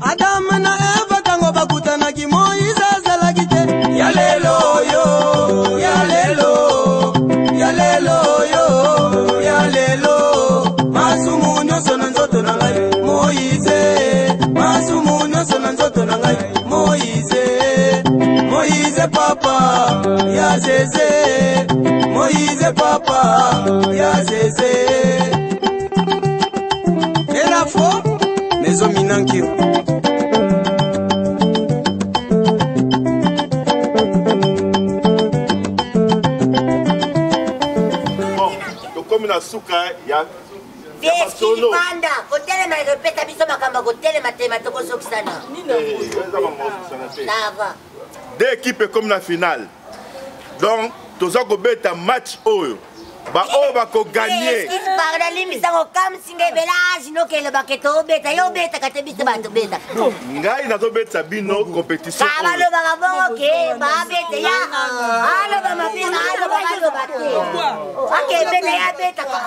Adam na Eva tango bakutana ki Moïse azalaki te. Ya lelo yo, ya lelo yo, ya lelo. Masumu nyonso na nzoto na ngai Moïse, masumu nyonso na nzoto na ngai Moïse. Moïse papa ya Zeze, Moïse papa ya Zeze. Et la fois Maison Minankio. Bon, donc comme la souka, il y a solo. Panda, hôtel na répète biso makamba hôtel mathématique soksana. Ça va. Deux équipes comme la finale. Donc, tous ont un match oyo. Ba o ba ko gagner. Par la limite ça comme singe belage no que le baketo beta yo beta ka te bita bato beta. Ngai na zo beta bino compétition. Ba lo ba bon OK, ba beta ya. Alo ba ma bina, alo ba lo bate. OK beta ya beta ka.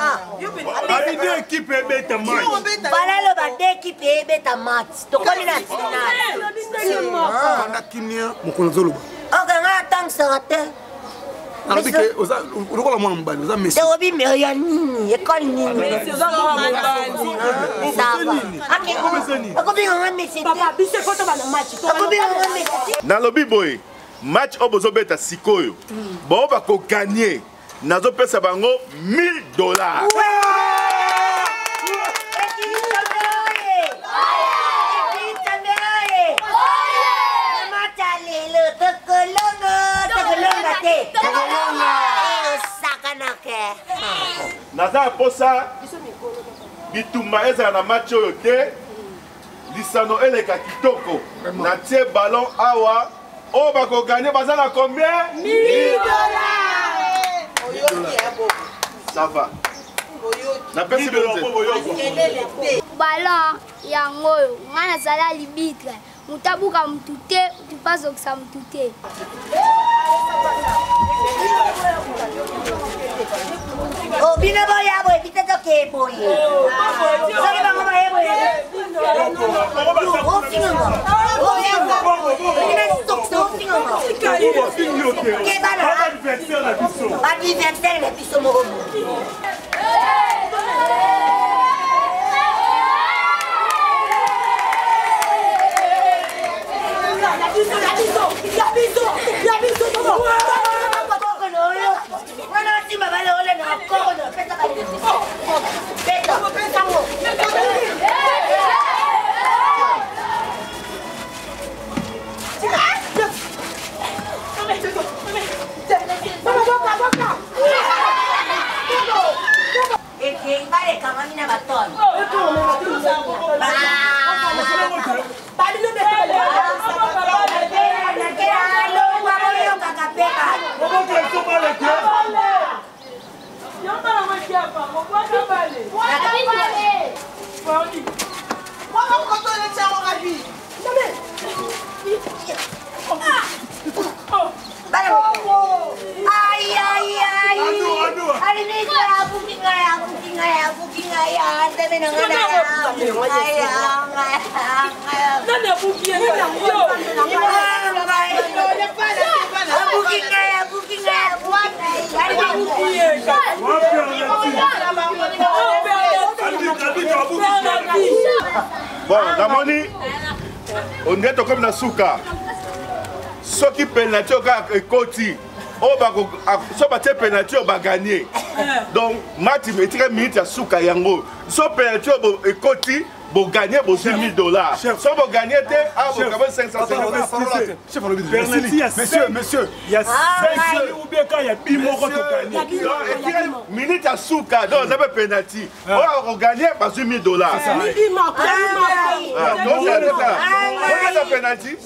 Ari deux équipes beta match. Ba lo ba deux équipes beta match. To ko na finale. Panda kinia mokonzolo. OK nga tang sarate. Alors que urukola mwana mbali uza Messi. Obi meriani école ni. Messi uza mwana mbali. Akobi nga Messi. Papa bise koto bana match. Akobi nga Messi. Na lobi boy match obozo beta sikoyo. Ba o ba ko gagner. Nazo pesa bango $1000. Naza posa bitumba eza na match oyo te lisano eleka kitoko na tie ballon awa o bako gagner baza na combien $1000. Ça va. Na pesi ballon yango ngana sala libitre mutabuka mtute utipazo kisa mtute. Oh, bina boya boy, bita to ke boy. Sorry bang boy boy. Oh, fingo. Oh, fingo. Bina stop stop fingo. Ke bana. Adversaire na biso mo. Bon, Damoni, on est comme la souka. Ce qui pénalty au gars et Koti, on va se pénalty on va gagner. Donc, Mati me tire minute à souka yango. Ce pénalty et Koti, pour gagner pour $1000. Si vous gagnez, vous avez 550. Monsieur, il y a 5 ou bien quand il y a 10 mois qu'on gagne. Minute à souka, donc vous avez pénalty. Vous gagnez par $1000. Donc, c'est un pénalty.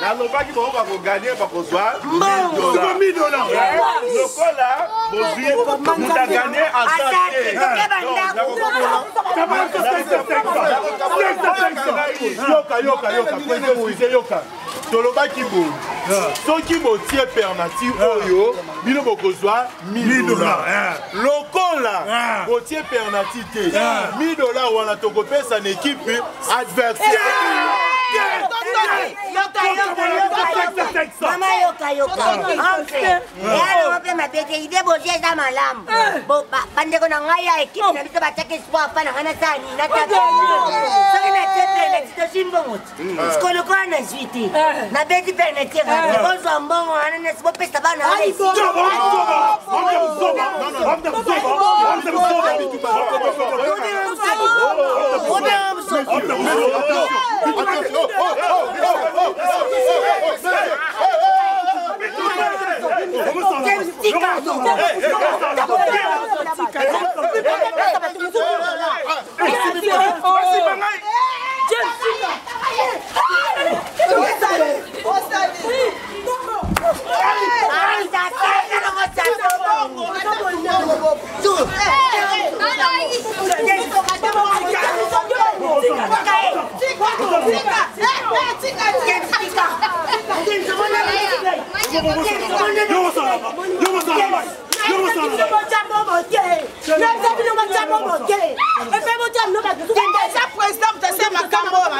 nalobaki bokoka koganye bakozwa $1000 lokola bozwi mutaganye asate yoka tolobaki boye soki botie pernature oyo bino bokozwa $1000 lokola botie pernature te $1000 wana tokopesa na ekipe adversaire. Mama yoka. Okay. Yalo wape mabete ide boje za malamu. Bandeko na ngaya ekipe na biso batake espoir pana hana sani na tata. Soki na tepe na tito simbongot. Skolo kwa na zwiti. Na beti pernetie kwa. Bonzo mbongo hana na sibo pesa bana.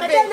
Président,